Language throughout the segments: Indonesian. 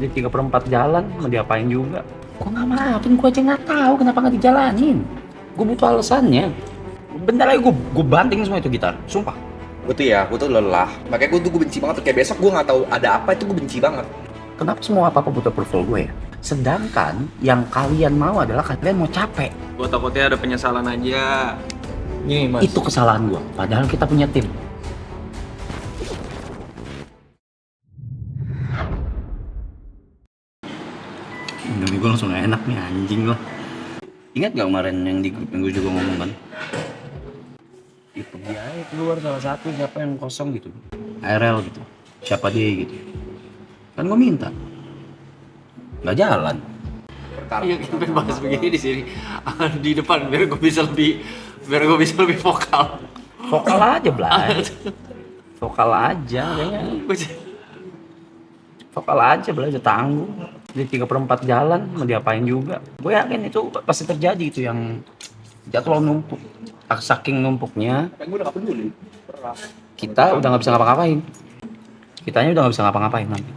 di 3/4 jalan mau diapain juga. Gua nggak maafin, gua aja nggak tahu kenapa nggak dijalanin. Gua butuh alasannya. Bentar lagi gua banting semua itu gitar, sumpah. Gue tuh lelah. Makanya gue benci banget. Kayak besok gue nggak tahu ada apa, itu gue benci banget. Kenapa semua apa-apa butuh approval gue ya? Sedangkan yang kalian mau adalah kalian mau capek. Gue takutnya ada penyesalan aja. Gini mas. Itu kesalahan gua. Padahal kita punya tim. Indomie gue langsung gak enak nih, anjing loh. Ingat gak kemarin yang di grup yang gue juga ngomong kan? Ya pergi aja keluar salah satu, siapa yang kosong gitu. ARL gitu. Siapa dia gitu. Kan gue minta. Gak jalan. Iya kita pengen bahas begini di sini di depan biar gue bisa lebih vokal. Vokal aja, Blay. Vokal aja kayaknya. Vokal aja, Blay, udah tanggung. Di 3/4 jalan mau diapain juga. Gue yakin itu pasti terjadi itu yang jadwal numpuk. Saking numpuknya Gue udah gak peduli. kita udah nggak bisa ngapa-ngapain. Kitanya udah nggak bisa ngapa-ngapain nanti.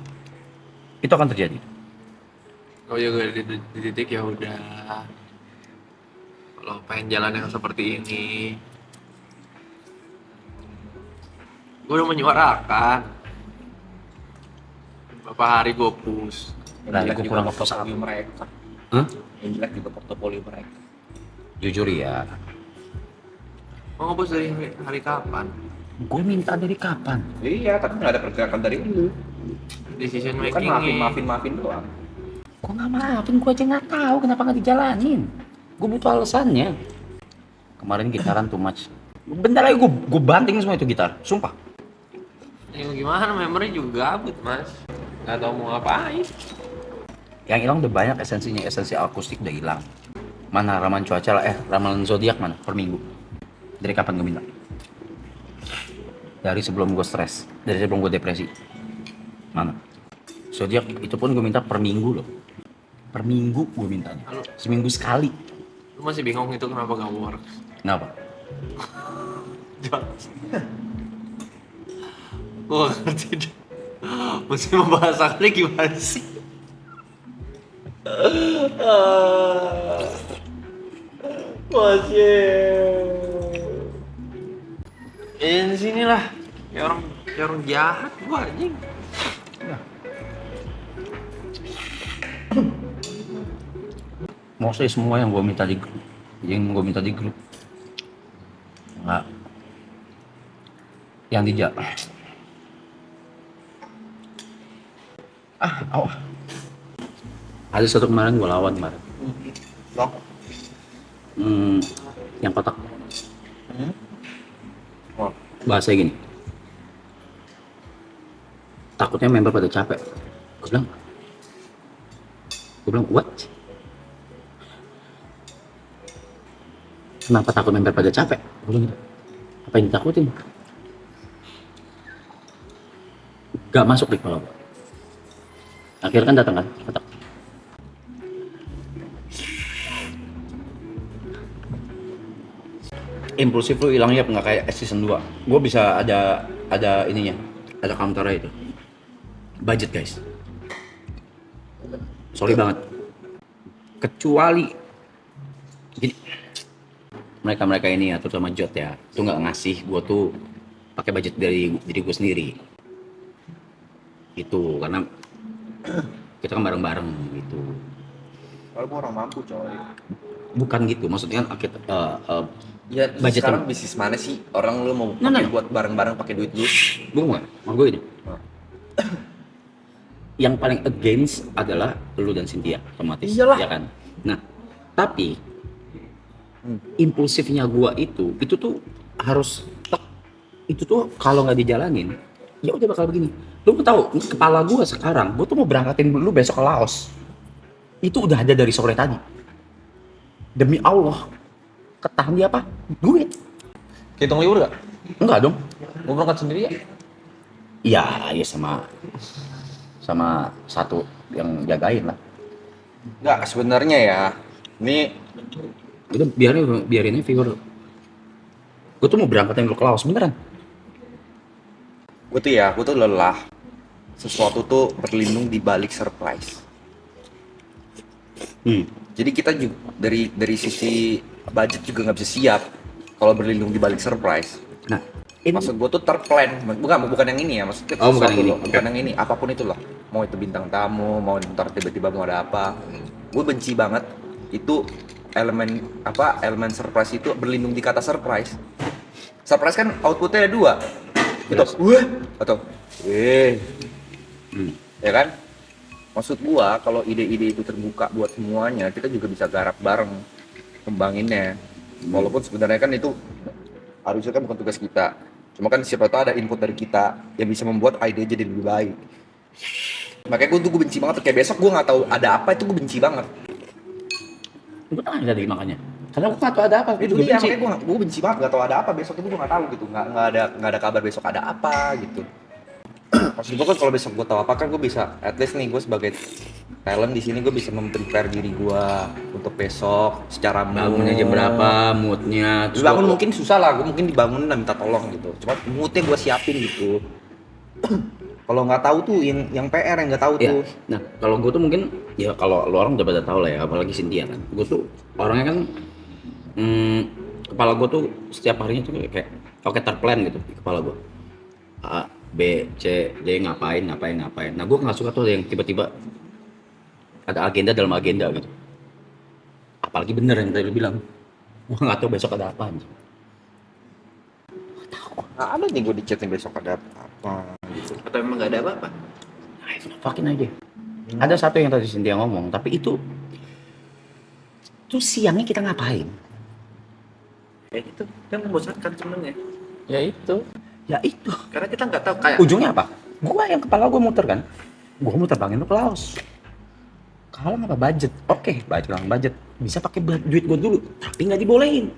Itu akan terjadi. Oh ya gue di titik ya udah. Kalau pengen jalan yang seperti ini, gue udah menyuarakan. Beberapa hari gue push. Nah, gue kurang ngepost apa? mereka. Hah? Yang jelek juga portofolio mereka. Jujur ya, Mau ngepost dari hari kapan? gue minta dari kapan? Iya, tapi nggak ada pergerakan dari lu. Decision Lu kan making maafin doang. Gue nggak maafin, gue aja nggak tahu kenapa nggak dijalanin. Gue butuh alasannya. Kemarin gitaran too much. Bentar lagi gue banting semua itu gitar, sumpah. Ya gimana, memori juga gabut mas. Gak tau mau ngapain. Yang hilang udah banyak esensinya, esensi akustik udah hilang. Mana ramalan cuaca lah, ramalan zodiak mana per minggu? Dari kapan gue minta? Dari sebelum gue stres, dari sebelum gue depresi. Mana? Zodiak itu pun gue minta per minggu loh. Per minggu gue mintanya. Halo. Seminggu sekali. Lu masih bingung itu kenapa gak works? Kenapa? Gue gak ngerti deh. Mesti membahasakannya gimana sih? Di sini lah. Kayak orang jahat gua anjing. Mostly semua yang gue minta di grup, nggak, yang dijak. Ada satu kemarin gue lawan kemarin. Loh? Yang kotak. Oh. Bahasanya gini. Takutnya member pada capek. Gue bilang, what? Kenapa takut member pada capek? Gue bilang gitu. Apa yang ditakutin? Gak masuk di kepala gue. Akhirnya kan datang kan, kotak. Impulsif lu hilangnya nggak kayak season 2. Gue bisa ada ininya, ada counternya itu. Budget guys. Sorry banget. Kecuali gini, mereka ini ya, terutama Jot ya, tuh nggak ngasih gue tuh pakai budget dari diri gue sendiri. Itu karena kita kan bareng-bareng gitu. Kalau gue orang mampu coy. Bukan gitu, maksudnya kan kita Ya, budget sekarang bisnis mana sih? Orang lu mau No. buat bareng-bareng pakai duit lu? bukan, maksud gue ini. Yang paling against adalah lu dan Cynthia, otomatis. Iyalah. Ya kan. Nah, tapi impulsifnya gua itu tuh harus itu tuh kalau nggak dijalanin, ya udah bakal begini. Lu tahu kepala gua sekarang, gua tuh mau berangkatin lu besok ke Laos. Itu udah ada dari sore tadi. Demi Allah, ketahan dia apa? Duit. Hitung libur gak? Enggak dong. Gue berangkat sendiri ya? Iya sama satu yang jagain lah. Enggak, sebenarnya ya. Ini Udah biarin aja viewer. Gue tuh mau berangkatin lu ke Laos beneran. gue tuh lelah. sesuatu tuh berlindung di balik surprise. Jadi kita juga dari sisi budget juga nggak bisa siap kalau berlindung di balik surprise. Nah, Maksud gue tuh terplan, bukan yang ini ya, maksudnya Oh, bukan sesuatu yang ini. loh, bukan yang ini, apapun itulah. Mau itu bintang tamu, mau ntar tiba-tiba mau ada apa. Gue benci banget itu elemen surprise itu berlindung di kata surprise. Surprise kan outputnya ada dua. Itu wah atau ya kan? Maksud gua kalau ide-ide itu terbuka buat semuanya, kita juga bisa garap bareng kembanginnya. Walaupun sebenarnya kan itu harusnya kan bukan tugas kita. Cuma kan siapa tahu ada input dari kita yang bisa membuat ide jadi lebih baik. Makanya gue benci banget. Kayak besok gue nggak tahu ada apa, itu gue benci banget. gue tanya tadi makanya. Karena gue nggak tahu ada apa. Itu Gue dia, benci. makanya gue benci banget. Nggak tahu ada apa besok itu gue nggak tahu gitu. Nggak ada kabar besok ada apa gitu. Maksud gue kan kalau besok gue tahu apa kan gue bisa, at least nih gue sebagai talent di sini gue bisa memprepare diri gue untuk besok secara Bangunnya jam berapa, moodnya. terus Bangun gua- mungkin susah lah, gue mungkin dibangunin dan minta tolong gitu. Cuma moodnya gue siapin gitu. Kalau nggak tahu tuh yang PR yang nggak tahu Ya, tuh. nah kalau gue tuh mungkin ya kalau lu orang udah pada tahu lah ya, apalagi Cynthia kan. Gue tuh orangnya kan kepala gue tuh setiap harinya tuh kayak oke terplan gitu di kepala gue. A, B, C, D ngapain. Nah gue nggak suka tuh yang tiba-tiba ada agenda dalam agenda gitu. Apalagi bener yang tadi lu bilang. Gue nggak tahu besok ada apa anjing. Nah, ada nih gue di chat nih besok ada apa gitu. Atau emang nggak ada apa-apa? Nah, itu fucking aja. Ada satu yang tadi Cynthia ngomong, tapi itu siangnya kita ngapain? Ya itu yang membosankan sebenarnya. Ya itu. Ya itu. Karena kita nggak tahu kayak Ujungnya apa? Gua yang kepala gua muter kan. Gua muter bangin lu ke Laos. Kalau apa budget? Oke, budget. Bisa pakai duit gua dulu, tapi nggak dibolehin.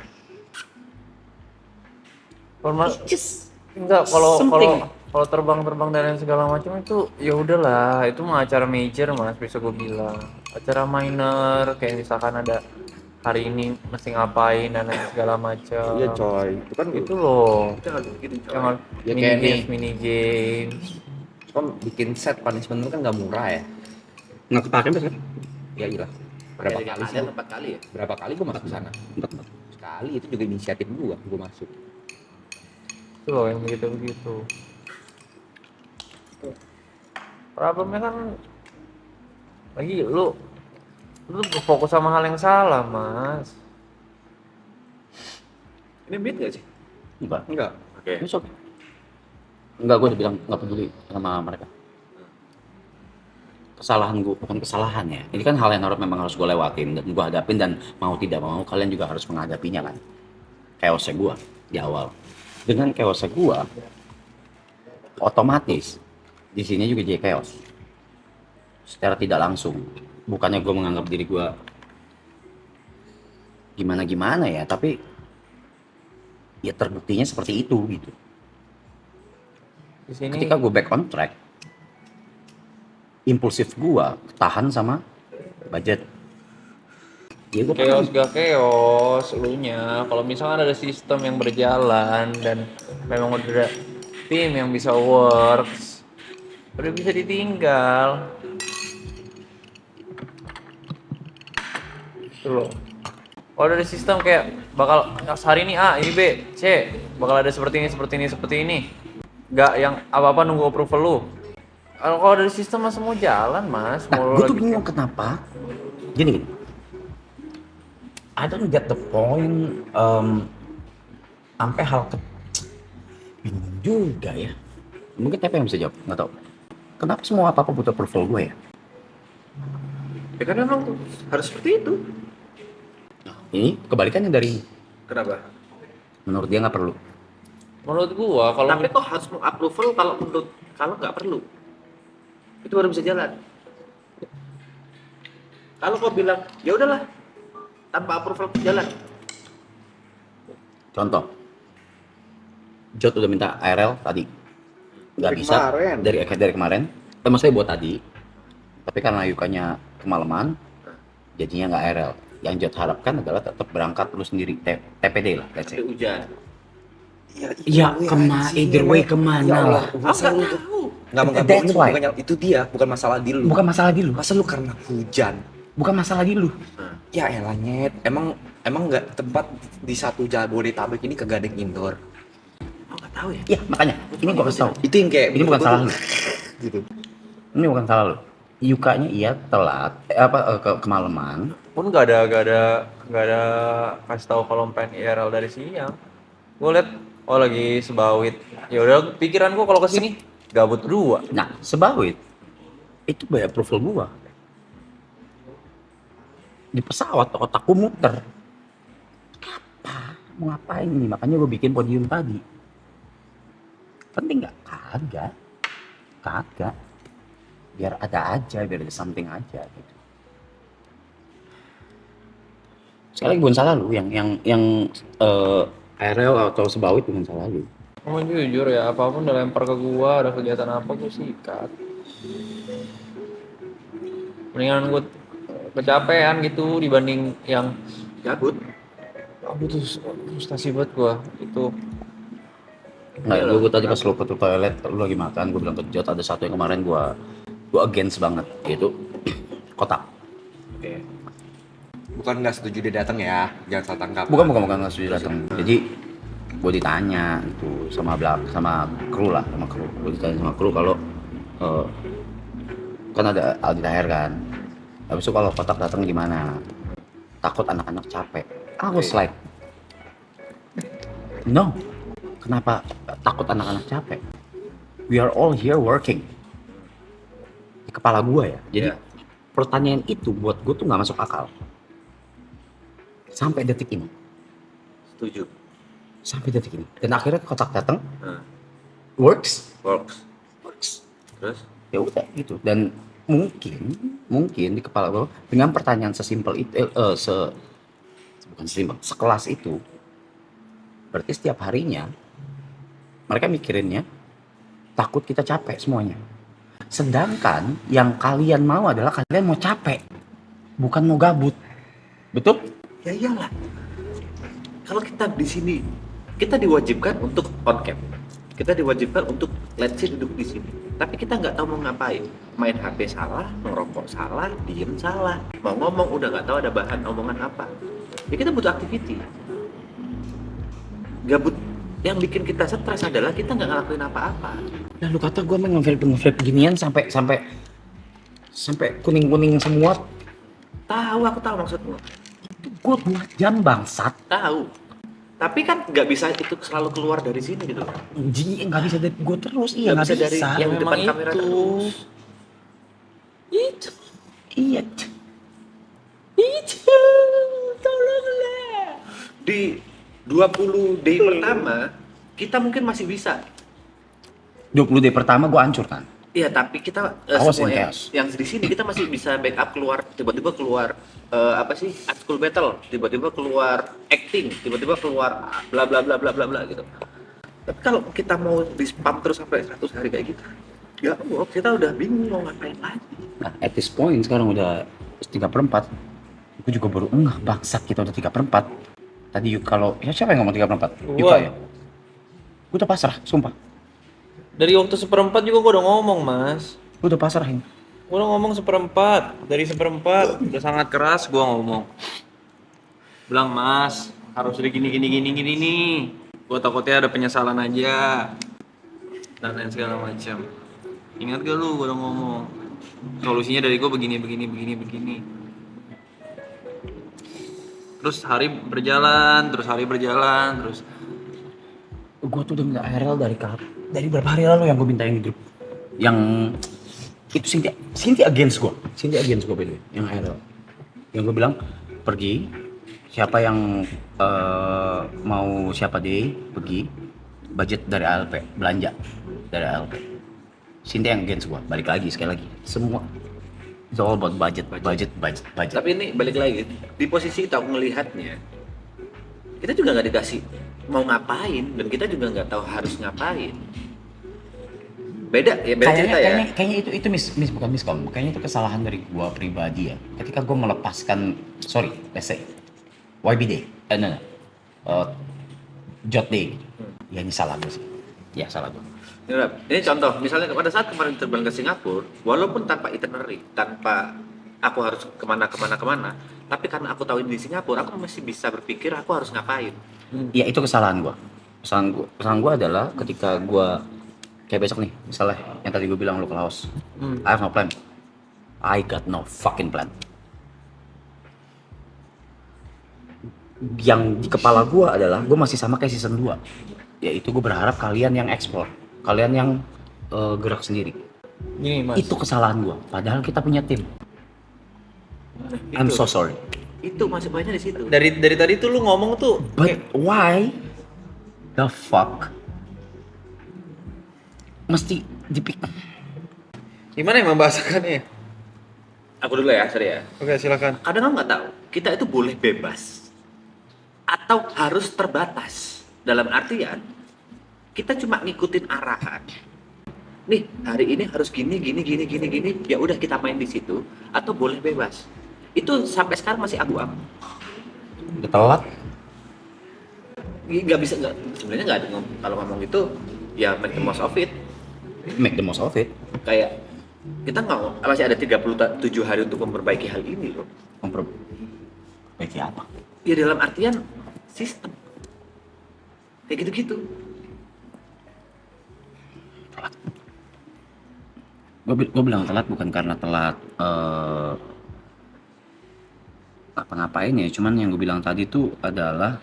Just Enggak, kalau something. terbang-terbang dan lain segala macam itu ya udahlah, itu mah acara major Mas, bisa gue bilang. Acara minor kayak misalkan ada hari ini mesti ngapain dan lain segala macam. Iya coy, itu kan Itu loh. kita harus bikin coy. Jangan Ya kayak mini games. kan bikin set punishment itu kan nggak murah ya. Nggak kepake besok. Ya iyalah. Berapa Kayak kali sih? ada 4 kali ya? Berapa kali gue masuk ke sana? Sekali, itu juga inisiatif gue masuk. Itu loh yang begitu-begitu. Problemnya kan lagi lu fokus sama hal yang salah, Mas. Ini beat nggak sih? Enggak. Enggak. Oke. Besok. Enggak, gua udah bilang nggak peduli sama mereka. Kesalahan gua bukan kesalahan ya. Ini kan hal yang memang harus gua lewatin dan gua hadapin, dan mau tidak mau kalian juga harus menghadapinya kan. Chaosnya gua di awal. Dengan chaosnya gua, otomatis di sini juga jadi chaos. Secara tidak langsung. Bukannya gua menganggap diri gua gimana ya, tapi ya terbuktinya seperti itu gitu. Di sini Ketika gue back on track, impulsif gue tahan sama budget. Ya gue chaos gak chaos elunya. Kalau misalkan ada sistem yang berjalan dan memang udah ada tim yang bisa works, udah bisa ditinggal. Itu loh. Kalau ada sistem kayak bakal hari ini A, ini B, C, bakal ada seperti ini. Nggak yang apa-apa nunggu approval lu. Kalau ada sistem mah semua jalan, Mas. Nah, Mau lu gue tuh lagi- bingung kenapa. Gini. I don't get the point. Sampai hal bingung juga ya. Mungkin TP yang bisa jawab, nggak tahu. Kenapa semua apa-apa butuh approval gue ya? Ya kan memang harus seperti itu. Ini kebalikannya dari Kenapa? menurut dia nggak perlu. Menurut gua kalau Tapi kok harus mengapproval kalau nggak perlu? Itu baru bisa jalan. Kalau kau bilang ya udahlah tanpa approval jalan. Contoh, Jot udah minta ARL tadi, nggak Dari bisa kemarin. dari kemarin. Maksudnya buat tadi, tapi karena Yukanya kemalaman, jadinya nggak ARL. Yang Jot harapkan adalah tetap berangkat lu sendiri, TPD lah, let's say. Tapi hujan. Ya either way kemana lah. Masa lu nggak That's why. itu dia, bukan masalah di lu. Bukan masalah di lu. Masa lu karena hujan? Bukan masalah di lu. Ya elah nyet, emang nggak tempat di satu Jabodetabek ini kagak ada yang indoor. Oh nggak tahu ya. Iya makanya ini gua kasih tau. Itu yang kayak Ini bukan salah lu. gitu. Ini bukan salah lu. Yukanya iya telat, kemalaman. Pun nggak ada kasih tahu kalau pengen IRL dari siang. Gue liat oh lagi sebawit. Ya udah pikiran gue kalau kesini gabut berdua. Nah, sebawit itu by approval gua. Di pesawat otakku muter. Apa? Mau ngapain ini? Makanya gue bikin podium tadi. Penting nggak? Kagak. Biar ada aja, biar ada something aja gitu. Sekali lagi bukan salah lu, yang ARL atau sebawit bukan salah lu. Mau jujur ya, apapun udah lempar ke gua, ada kegiatan apa gua sikat. Mendingan gua kecapean gitu dibanding yang Gabut. aduh tuh frustasi banget gua itu. Nggak, gue tadi pas lu ke toilet, lu lagi makan, gue bilang ke Jot ada satu yang kemarin gue against banget, yaitu kotak. Oke. Bukan nggak setuju dia datang ya, jangan salah tangkap. Bukan nggak setuju datang. Jadi gue ditanya itu sama kru. Gue ditanya sama kru kalau kan ada Aldi Taher kan. Habis itu kalau kotak datang gimana? Takut anak-anak capek. I was like, no. Kenapa takut anak-anak capek? We are all here working. Di kepala gue ya. Jadi pertanyaan itu buat gue tuh nggak masuk akal. Sampai detik ini. Setuju. Sampai detik ini. Dan akhirnya kotak datang. Works. Terus? Ya udah gitu. Dan mungkin di kepala gue dengan pertanyaan sesimpel itu, bukan sesimpel, sekelas itu, berarti setiap harinya mereka mikirinnya takut kita capek semuanya. Sedangkan yang kalian mau adalah kalian mau capek, bukan mau gabut. Betul? Ya iyalah. Kalau kita di sini, kita diwajibkan untuk on cam. Kita diwajibkan untuk let's say duduk di sini. Tapi kita nggak tahu mau ngapain. Main HP salah, ngerokok salah, diem salah. Mau ngomong udah nggak tahu ada bahan omongan apa. Ya kita butuh activity. Gabut yang bikin kita stres adalah kita nggak ngelakuin apa-apa. Nah lu kata gue main nge-vape ginian sampai kuning semua. Aku tahu maksudmu. Gue 2 jam bangsat. Tahu. Tapi kan nggak bisa itu selalu keluar dari sini gitu loh. Jadi nggak bisa dari gue terus. Iya Nggak nggak bisa dari bisa. yang Ya, depan memang kamera itu. terus. Itu. Iya. Tolonglah. Di 20 day pertama kita mungkin masih bisa. 20 day pertama gue hancur kan. Iya, tapi kita Awas semua in yang di sini kita masih bisa backup keluar, tiba-tiba keluar apa sih? Art School Battle, tiba-tiba keluar acting, tiba-tiba keluar bla bla bla bla bla bla gitu. Tapi kalau kita mau di spam terus sampai 100 hari kayak gitu, ya kita udah bingung mau ngapain lagi. Nah at this point sekarang udah 3/4. Gue juga baru bangsat kita udah 3/4. Tadi kalau ya siapa yang ngomong 3/4? Yuka ya? Gue udah pasrah, sumpah. Dari waktu 1/4 juga gua udah ngomong, Mas. Gue udah pasrahin. Gua udah ngomong 1/4. Dari 1/4 udah sangat keras gua ngomong. Bilang, "Mas, harus udah gini nih. Gua takutnya ada penyesalan aja." Dan lain segala macam. Ingat gak lu gua udah ngomong. Solusinya dari gua begini. Terus hari berjalan, terus Gue tuh udah minta ARL dari berapa hari lalu yang gue minta yang di grup. Yang itu Cynthia against gue by the way, yang ARL. Yang gue bilang pergi, siapa yang mau siapa deh pergi, budget dari ALP, belanja dari ALP. Cynthia yang against gue, balik lagi sekali lagi, semua it's all about budget. Tapi ini balik lagi di posisi kita ngelihatnya, kita juga nggak dikasih mau ngapain dan kita juga nggak tahu harus ngapain. Beda cerita ya. Kayaknya itu bukan miskom. Kayaknya itu kesalahan dari gua pribadi ya. Ketika gua melepaskan, let's say YB Day, Jot Day. Ya ini salah gue sih. Ya salah gue. Ini contoh, misalnya pada saat kemarin terbang ke Singapura, walaupun tanpa itinerary, tanpa aku harus kemana, tapi karena aku tahu ini di Singapura, aku masih bisa berpikir aku harus ngapain. Ya itu kesalahan gue. Kesalahan gue adalah ketika gue kayak besok nih, misalnya yang tadi gue bilang lu ke Laos. I have no plan. I got no fucking plan. Yang di kepala gue adalah gue masih sama kayak season 2. Yaitu gue berharap kalian yang explore, kalian yang gerak sendiri. Gini mas, Itu kesalahan gue. Padahal kita punya tim. I'm so sorry. Itu masih banyak di situ. dari tadi tuh lu ngomong tuh But why the fuck mesti dipik? gimana ya membahasakannya? Aku dulu ya, sorry ya. Oke silakan. Kadang aku nggak tahu, kita itu boleh bebas atau harus terbatas. Dalam artian, kita cuma ngikutin arahan. Nih, hari ini harus gini, ya udah kita main di situ, atau boleh bebas. Itu sampai sekarang masih abu-abu. Udah telat. Nggak bisa, sebenarnya nggak ada kalau ngomong itu, ya make the most of it. Make the most of it. Kayak kita nggak masih ada 37 hari untuk memperbaiki hal ini loh. Memperbaiki apa? Ya dalam artian sistem. Kayak gitu-gitu. Gue bilang telat bukan karena telat ngapa-ngapain ya, cuman yang gue bilang tadi tuh adalah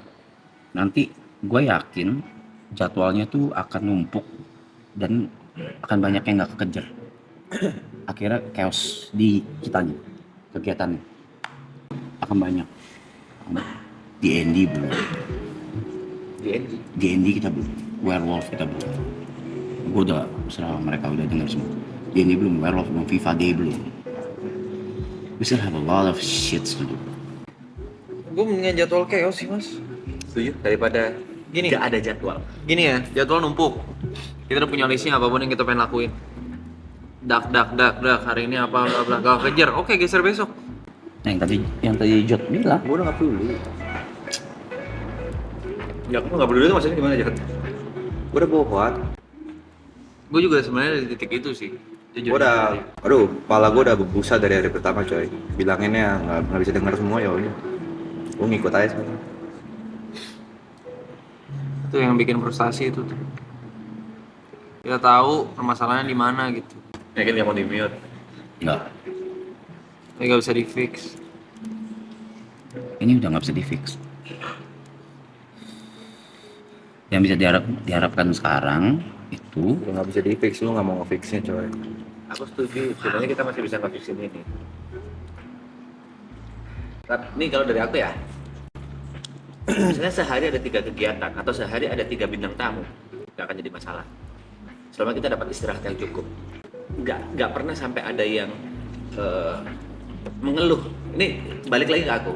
nanti gue yakin jadwalnya tuh akan numpuk dan akan banyak yang nggak kekejar. Akhirnya chaos di kitanya, kegiatannya akan banyak. D&D belum, D&D kita belum, Werewolf kita belum. Gue udah serah mereka udah dengar semua. D&D belum, Werewolf belum, FIFA Day belum. We still have a lot of shits to do. Gue mendingan jadwal chaos sih mas. Setuju? Daripada Gini. nggak ada jadwal. Gini ya, jadwal numpuk. Kita udah punya listnya apapun yang kita pengen lakuin. Dak, hari ini apa, bla bla, gak kejar. Oke, geser besok. Nah, yang tadi Jot bilang, Gue udah nggak peduli. Ya aku nggak peduli itu maksudnya gimana Jat? Gue udah bohong. Gue juga sebenarnya di titik itu sih. Jujur. Gue udah, aduh, kepala gue udah berbusa dari hari pertama coy. Bilanginnya nggak bisa dengar semua ya udah. Gue ngikut aja sebenarnya. Itu yang bikin frustasi itu tuh. Kita tahu permasalahannya di mana gitu. Ya kan yang mau di mute. enggak. Tapi gak bisa di fix. Ini udah nggak bisa di-fix. Yang bisa diharapkan sekarang itu Udah nggak bisa di fix, lu nggak mau nge-fixnya coy. Aku setuju. Sebenarnya kita masih bisa nge-fixin ini. Tapi nih kalau dari aku ya, misalnya sehari ada 3 kegiatan atau sehari ada 3 bintang tamu, nggak akan jadi masalah. Selama kita dapat istirahat yang cukup, nggak pernah sampai ada yang mengeluh. Ini balik lagi ke aku.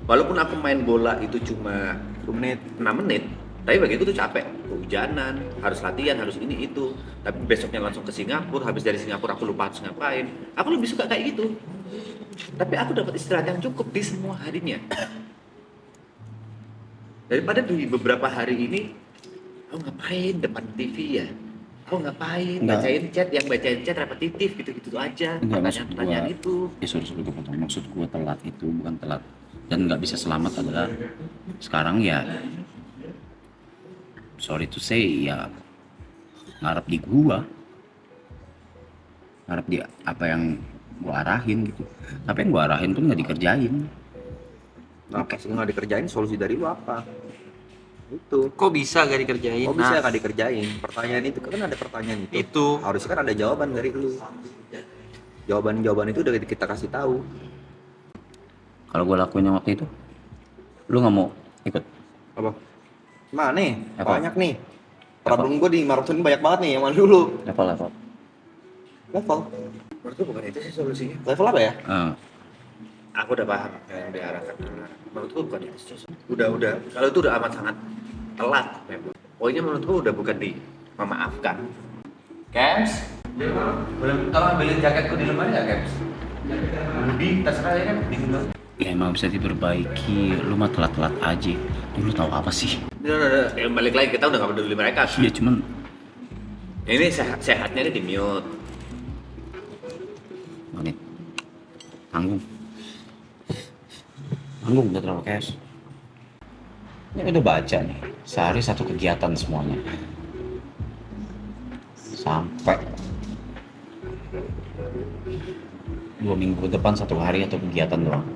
Walaupun aku main bola itu cuma 2 menit. 6 menit, tapi bagiku tuh capek. Kehujanan, harus latihan, harus ini itu. Tapi besoknya langsung ke Singapura, habis dari Singapura aku lupa harus ngapain. Aku lebih suka kayak gitu. Tapi aku dapat istirahat yang cukup di semua harinya. Daripada di beberapa hari ini, aku ngapain depan TV ya? Aku ngapain Enggak. bacain chat repetitif gitu-gitu aja. Enggak, maksud Pertanyaan-pertanyaan gua- itu. sorry gue potong. Maksud gue telat itu bukan telat dan nggak bisa selamat adalah sekarang ya, sorry to say ya, ngarep di gua, ngarep di apa yang gua arahin gitu. Tapi yang gua arahin tuh nggak dikerjain. Nah, pas nggak dikerjain, solusi dari lu apa? Itu. Kok bisa gak dikerjain? Kok bisa nggak dikerjain? Pertanyaan itu kan ada pertanyaan itu. Itu. Harusnya kan ada jawaban dari lu. Jawaban itu udah kita kasih tahu. Kalau gua lakuin yang waktu itu, lu nggak mau ikut? Apa? Mana nih? Apa? Banyak nih. Problem gue di maraton ini banyak banget nih. Yang mana dulu? Level. Level. Menurutku bukan itu sih solusinya. Level apa ya? Aku udah paham yang diarahkan. Menurutku bukan itu sih. Udah. Kalau itu udah amat sangat telat memang. Pokoknya menurutku udah bukan di memaafkan. Kems? Boleh tolong ambilin jaketku di lemari nggak, Kems? Budi, terserah ya kan, dingin banget. Ya emang bisa diperbaiki. Lu mah telat-telat aja. Lu tahu apa sih? Yang balik lagi kita udah nggak peduli mereka. Iya cuman Ini sehatnya ini di mute. menit tanggung udah terlalu cash. Ini udah baca nih sehari satu kegiatan semuanya sampai 2 minggu ke depan 1 hari atau kegiatan doang.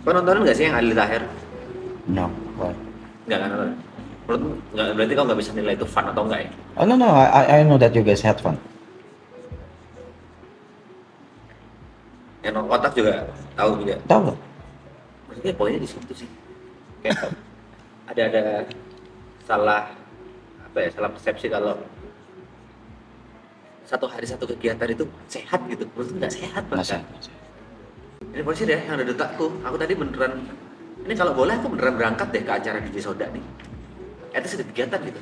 Kau nontonin nggak sih yang Adil Tahir? No, why? Nggak kan nonton. Menurut nggak, berarti kau nggak bisa nilai itu fun atau enggak ya? Oh no, I know that you guys had fun. Yang nonton kotak juga tahu juga. Tahu loh. Maksudnya poinnya di situ sih. Kayak ada salah salah persepsi kalau satu hari satu kegiatan itu sehat gitu. Menurut nggak sehat Masa? bahkan. Ini posisi deh yang ada detakku. Aku tadi beneran ini kalau boleh aku beneran berangkat deh ke acara DJ Soda nih. Itu sudah kegiatan gitu.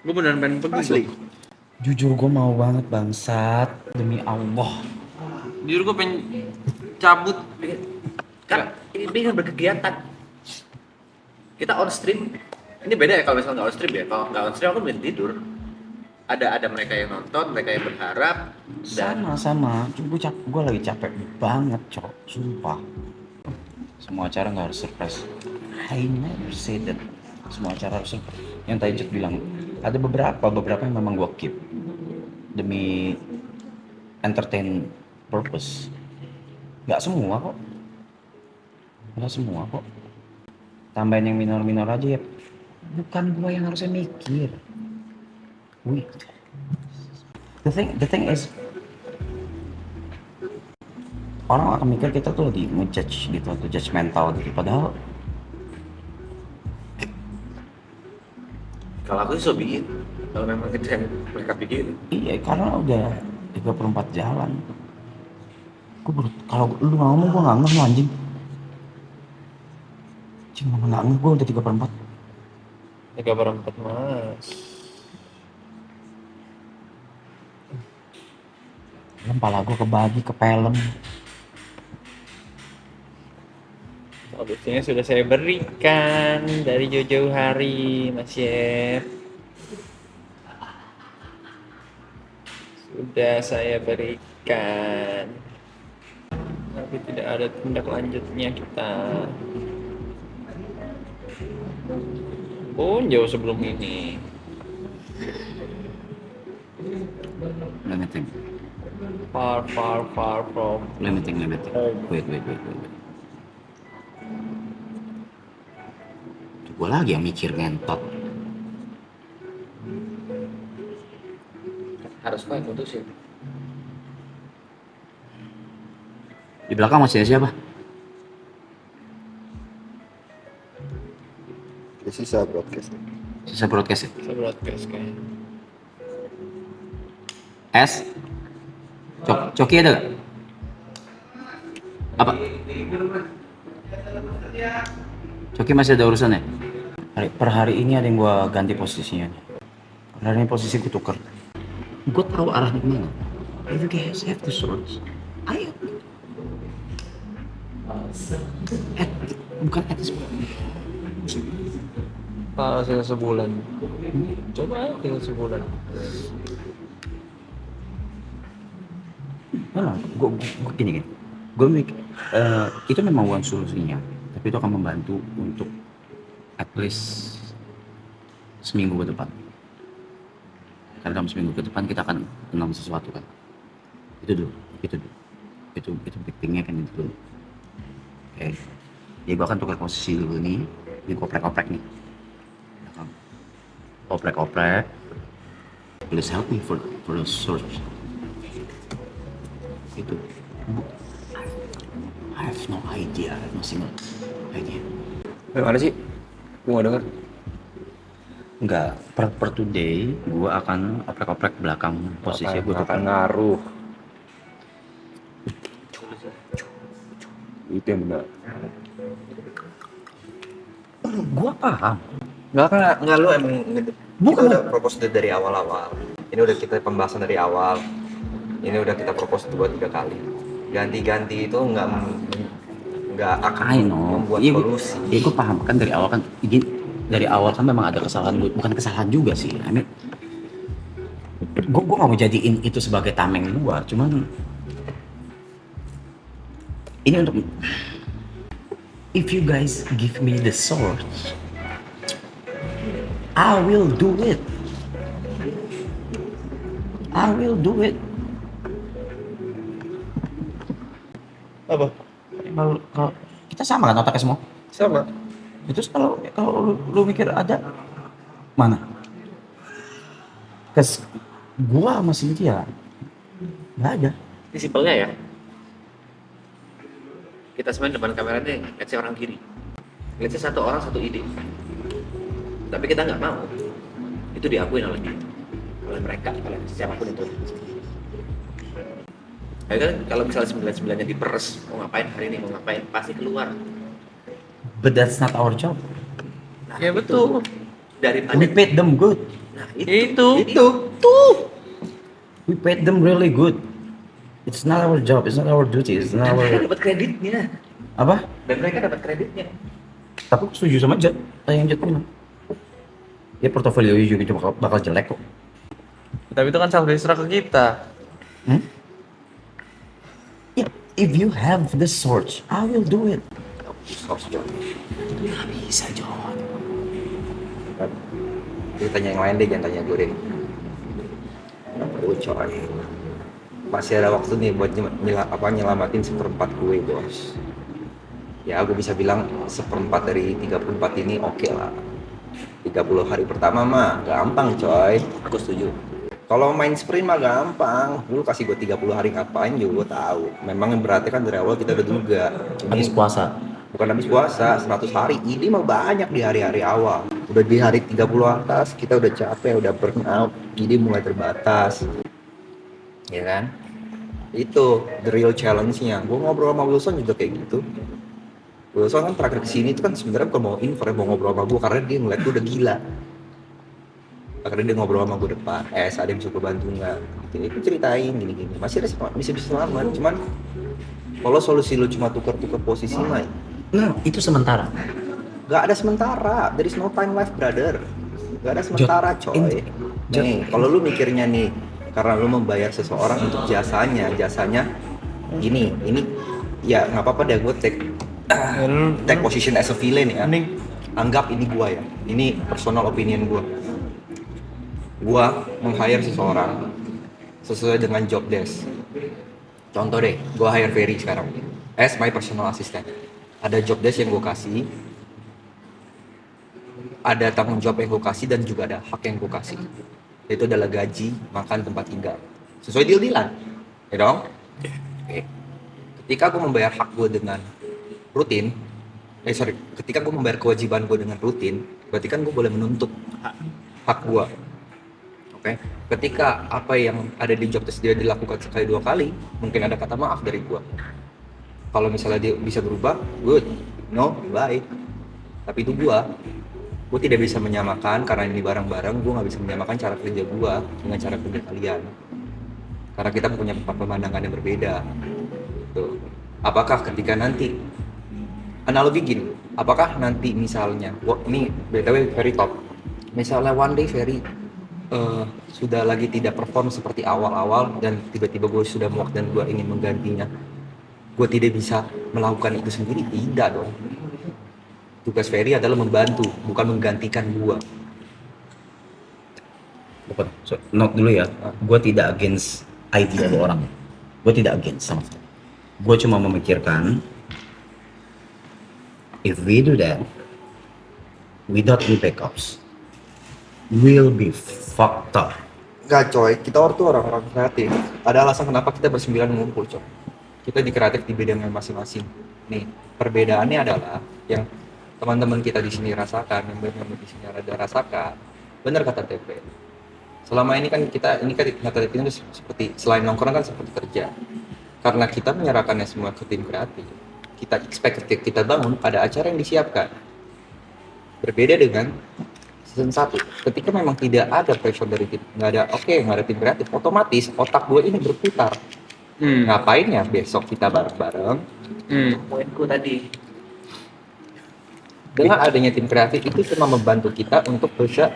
Gue beneran pengen pergi. Jujur gue mau banget bangsat demi Allah. Jujur gue pengen cabut. Kan ini kan berkegiatan. Kita on stream. Ini beda ya kalau misalnya nggak on stream ya. Kalau nggak on stream aku mending tidur. Ada mereka yang nonton, mereka yang berharap. Dan Sama. Gue lagi capek banget cok, sumpah. Semua acara nggak harus surprise. I never say that. Semua acara harus surprise. Yang tadi Cuk bilang, ada beberapa yang memang gue keep demi entertain purpose. Nggak semua kok. Tambahin yang minor aja ya. Bukan gue yang harusnya mikir. The thing is, orang akan mikir kita tuh lagi ngejudge gitu atau judgmental gitu. Padahal kalau aku sih so be it. Kalau memang itu yang mereka pikirin. iya, karena udah 3/4 jalan. Kalau lu nggak ngomong gue nggak ngeh lu anjing. Cuma nggak ngeh gue udah 3/4. 3/4 mas. Kepala gue kebagi ke pelem. Solusinya sudah saya berikan dari jauh-jauh hari, Mas Chef. Sudah saya berikan. Tapi tidak ada tindak lanjutnya kita. Pun jauh sebelum ini. Let me think. Far from. Let me think. Wait. Gue lagi yang mikir ngentot. Harus kau yang putusin. Di belakang masih ada siapa? Sisa broadcast. Sisa broadcast ya? Saya broadcast kayaknya. S? Coki ada gak? Apa? Coki masih ada urusan ya? Per hari ini ada yang gue ganti posisinya. Per hari ini posisi gue tuker. Gue tahu arahnya kemana. If you guys have the swords, ayo. Bukan at this point. Kalau sisa sebulan. Coba aja tinggal sebulan. Gue gini. Gue mikir, itu memang one solusinya. Tapi itu akan membantu untuk at least seminggu ke depan. Karena dalam seminggu ke depan kita akan menang sesuatu kan. Itu dulu. Itu big thing-nya kan itu dulu. Oke. Jadi gue akan tukar posisi dulu nih. Ini gue oprek-oprek nih. Oprek-oprek. Please help me for the source. Itu. I have no idea. I have no single idea. Gimana sih? Gue gak denger. Enggak, per today gue akan oprek-oprek belakang posisi gue akan ngaruh. Itu yang benar. Gue paham. Enggak lu emang Bukan. kita udah propose dari awal-awal. Ini udah kita pembahasan dari awal. Ini udah kita propose 2-3 kali. Ganti-ganti itu nggak nggak akan I know. membuat Iya, solusi. iya gue paham kan dari awal kan memang ada kesalahan gue, bukan kesalahan juga sih. I mean, gue gak mau jadiin itu sebagai tameng gue, cuman ini untuk if you guys give me the sword, I will do it. I will do it. Apa? Kalau kita sama kan otaknya semua. Sama. Itu kalau lu mikir ada mana? Kes gua sama Cynthia nggak ada. Ini simpelnya ya. Kita semua depan kamera nih, let's say orang kiri. Let's say satu orang satu ide. Tapi kita nggak mau. Itu diakuin oleh mereka, oleh siapapun itu. Ya kan kalau misalnya 99-nya diperes, mau ngapain hari ini, mau ngapain, pasti keluar. But that's not our job. Nah, Ya itu. betul. Daripada We paid them good. nah Itu. We paid them really good. It's not our job. It's not our duty. It's not Dan mereka our dapat kreditnya. apa? Dan mereka dapat kreditnya. Tapi aku setuju sama Jet. Yang Jet bilang. Ya portofolio juga bakal jelek kok. Tapi itu kan self destruct ke kita. Hmm? Yeah, if you have the source, I will do it. Nggak bisa, John. Jadi tanya yang lain deh, jangan tanya gue deh. Aduh coy, masih ada waktu nih buat nyelamatin seperempat gue bos. Ya gue bisa bilang seperempat dari 34 ini oke lah. 30 hari pertama mah gampang coy. Aku setuju. Kalau main sprint mah gampang. Lu kasih gue 30 hari ngapain juga gue tahu. Memang yang berarti kan dari awal kita udah duga. Habis puasa. Bukan habis puasa, 100 hari. Ide mah banyak di hari-hari awal. Udah di hari 30 atas, kita udah capek, udah burn out. Ide mulai terbatas. Ya kan? Itu the real challenge-nya. Gue ngobrol sama Wilson juga kayak gitu. Wilson kan terakhir kesini itu kan sebenarnya bukan mau info, mau ngobrol sama gue karena dia ngeliat gue udah gila. Akhirnya dia ngobrol sama gue depan, ada yang bisa gue bantu nggak? Itu ceritain gini-gini, masih ada bisa selamat. Cuman kalau solusi lu cuma tukar-tukar posisi mah, Nah, itu sementara. nggak ada sementara. There is no time left, brother. Nggak ada sementara, coy. Nih, kalau lu mikirnya nih, karena lu membayar seseorang untuk jasanya gini, ini ya nggak apa-apa deh, gue take position as a villain ya. Mending Anggap ini gua ya, ini personal opinion gua. Gua meng-hire seseorang sesuai dengan job desk. Contoh deh, gua hire Ferry sekarang as my personal assistant. Ada job desk yang gua kasih, ada tanggung jawab yang gua kasih, dan juga ada hak yang gua kasih. Itu adalah gaji, makan, tempat tinggal. Sesuai deal-dealan, ya dong? Oke. Ketika gua membayar hak gua dengan rutin, ketika gue membayar kewajiban gue dengan rutin, berarti kan gue boleh menuntut hak gue. Oke. Ketika apa yang ada di job desk dia dilakukan sekali dua kali, mungkin ada kata maaf dari gue. Kalau misalnya dia bisa berubah, good. No, bye. Tapi itu gue tidak bisa menyamakan karena ini bareng-bareng. Gue nggak bisa menyamakan cara kerja gue dengan cara kerja kalian, karena kita punya pemandangan yang berbeda. Tuh. Apakah ketika nanti analogi gini, apakah nanti misalnya, ini BTW very top, misalnya one day Ferry sudah lagi tidak perform seperti awal-awal dan tiba-tiba gue sudah muak dan gue ingin menggantinya, gue tidak bisa melakukan itu sendiri? Tidak dong. Tugas Ferry adalah membantu, bukan menggantikan gue. So, note dulu ya, gue tidak against idea orang. Gue tidak against sama sekali. Gue cuma memikirkan, if we do that without any backups, we'll be fucked up. Enggak coy, kita tuh orang-orang kreatif. Ada alasan kenapa kita bersembilan ngumpul coy. Kita di kreatif di bidangnya masing-masing. Nih, perbedaannya adalah yang teman-teman kita di sini rasakan, yang teman-teman di sini ada rasakan. Benar kata TP. Selama ini kan kita, ini kan kata TP itu seperti selain nongkrong kan seperti kerja. Karena kita menyerahkannya semua ke tim kreatif, kita expect ketika kita bangun pada acara yang disiapkan. Berbeda dengan season 1, ketika memang tidak ada pressure dari tim, nggak ada tim kreatif, otomatis otak gue ini berputar. Ngapain ya besok kita bareng-bareng Poinku tadi. Dengan adanya tim kreatif itu cuma membantu kita untuk bisa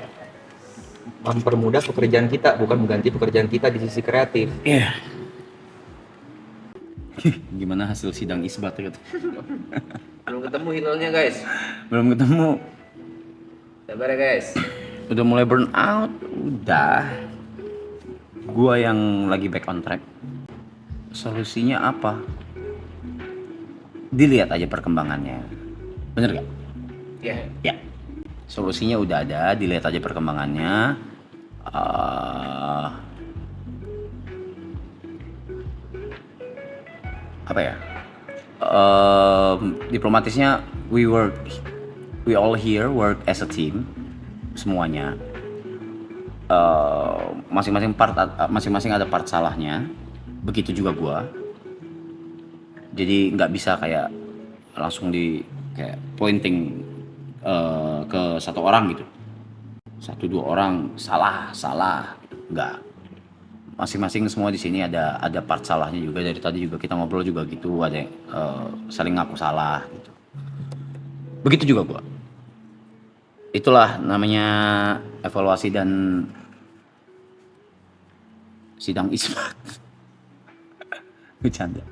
mempermudah pekerjaan kita, bukan mengganti pekerjaan kita di sisi kreatif. Iya. Gimana hasil sidang isbat gitu? Belum ketemu hilalnya guys. Belum ketemu. Sabar ya guys. Udah mulai burn out. Udah. Gua yang lagi back on track. Solusinya apa? Dilihat aja perkembangannya. Bener gak? Ya. Ya. Solusinya udah ada, dilihat aja perkembangannya. Apa ya? Diplomatisnya we all here work as a team semuanya. Masing-masing ada part salahnya. Begitu juga gua. Jadi nggak bisa kayak langsung di kayak pointing ke satu orang gitu. 1-2 orang salah gitu. Nggak. Masing-masing semua di sini ada part salahnya juga. Dari tadi juga kita ngobrol juga gitu, ada yang saling ngaku salah gitu. Begitu juga gua. Itulah namanya evaluasi dan sidang isbat. Bercanda.